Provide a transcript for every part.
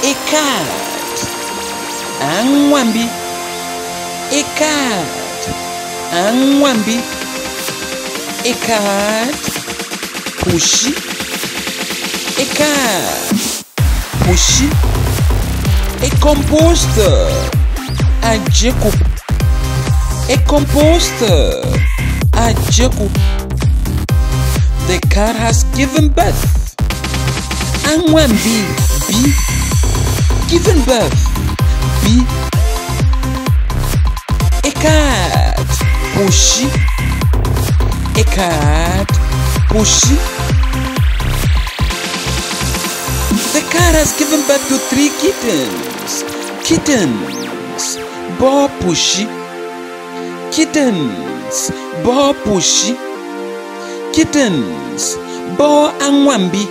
A cat. Anwambi. A cat. Anwambi. A cat. Pushy. A cat. Pushy. A composter. A Jacob. A composter. A Jacob. The cat has given birth. Anwambi. B. Given birth. B. A cat. Pushy. A cat. Pushy. The cat has given birth to 3 kittens. Kittens. Bo Pushy. Kittens. Bo Pushy. Kittens. Bo Anwambi.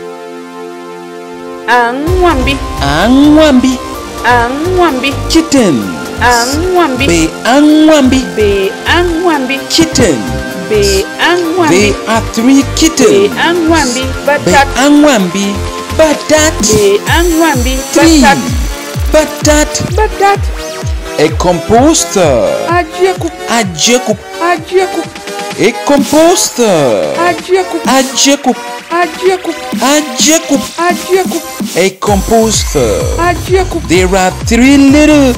Anwambi. Anwambi. Anwambi. Kitten. Anwambi. Be Anwambi. Be Anwambi. Kitten. Be Anwambi. They are 3 Be kittens. Anwambi. Be Batat. Anwambi. Batat. Be Anwambi. 3. Batat. Batat. Batat. A composter. A Jacob. A Jacob. A Jacob. A composter. A Jacob. A Jacob. A Jacob. A Jacob. A Jacob. A composter. A Jacob. There are 3 little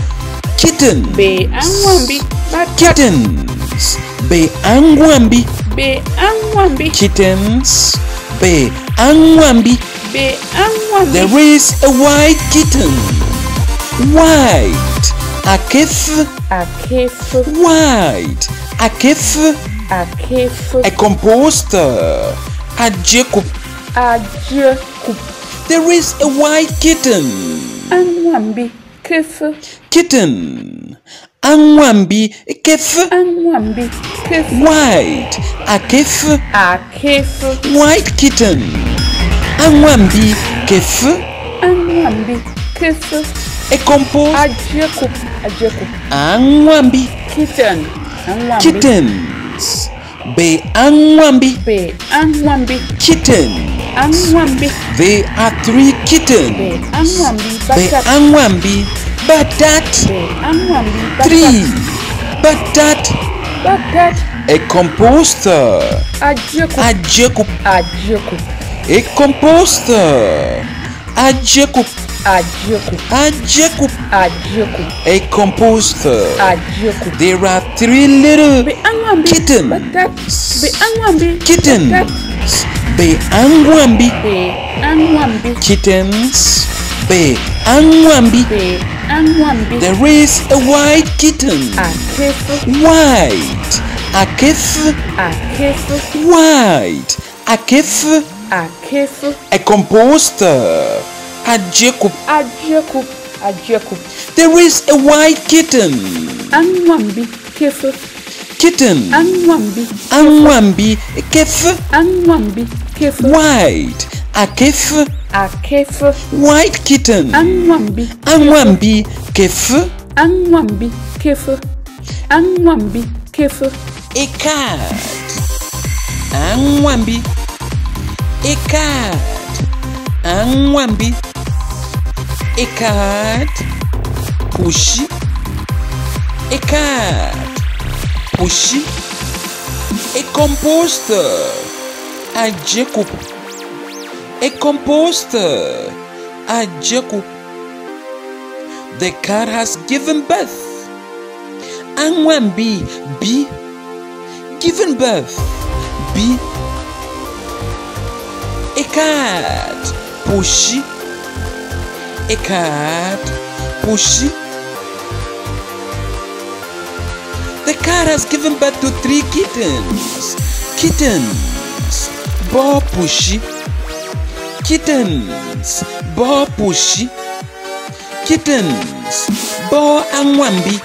kittens. Be Anwambi. Batat. Kittens. Be Anwambi. Be Anwambi. Kittens. Be Anwambi. Be Anwambi. There is a white kitten. White. A kif. A kef. White. A kif. A kef. A composter. A Jacob. A Jacob. There is a white kitten. Anwambi. Kef. Kitten. Anwambi. Kif. Anwambi. Kef. White. A kif. A kef. White kitten. Anwambi. Kif. Anwambi. Kef. A composter. A Jacob. A Jacob. Anwambi. Kitten. Anwambi. Kittens. Be Anwambi. Be Anwambi. Kitten. Anwambi. They are 3 kittens. Be Anwambi. Be Batat. Anwambi. Batat. Be Anwambi. 3. Batat. Batat. A composter. A Jacob. A Jacob. A Jacob. A composter. A Jacob. A Jacob. A Jacob. A Jacob. A composter. A Jacob. There are 3 little Be Anwambi. kittens. Batat. Be Anwambi. Kittens. Batat. Be Anwambi. Be Anwambi. Kittens. Be Anwambi. Be Anwambi. There is a white kitten. A kef. White. A kif. A kef. White. A kif. A kef. A composter. A Jacob. A Jacob. A Jacob. There is a white kitten. Anwambi. Kef. Kitten. Anwambi. Anwambi. Kif. Anwambi. Kef. White. A kif. A kef. White kitten. Anwambi. Anwambi. Kif. Anwambi. Kef. Anwambi. Kef. A cat. Anwambi. A cat. Anwambi. A cat. Pushy. A cat. Pushy. A composter. A Jacob. A composter. A Jacob. The cat has given birth. Anwambi. B. Given birth. B. A cat. Pushy. A cat. Pushy. The cat has given birth to 3 kittens. Kittens. Bo Pushy. Kittens. Bo Pushy. Kittens. Bo Anwambi.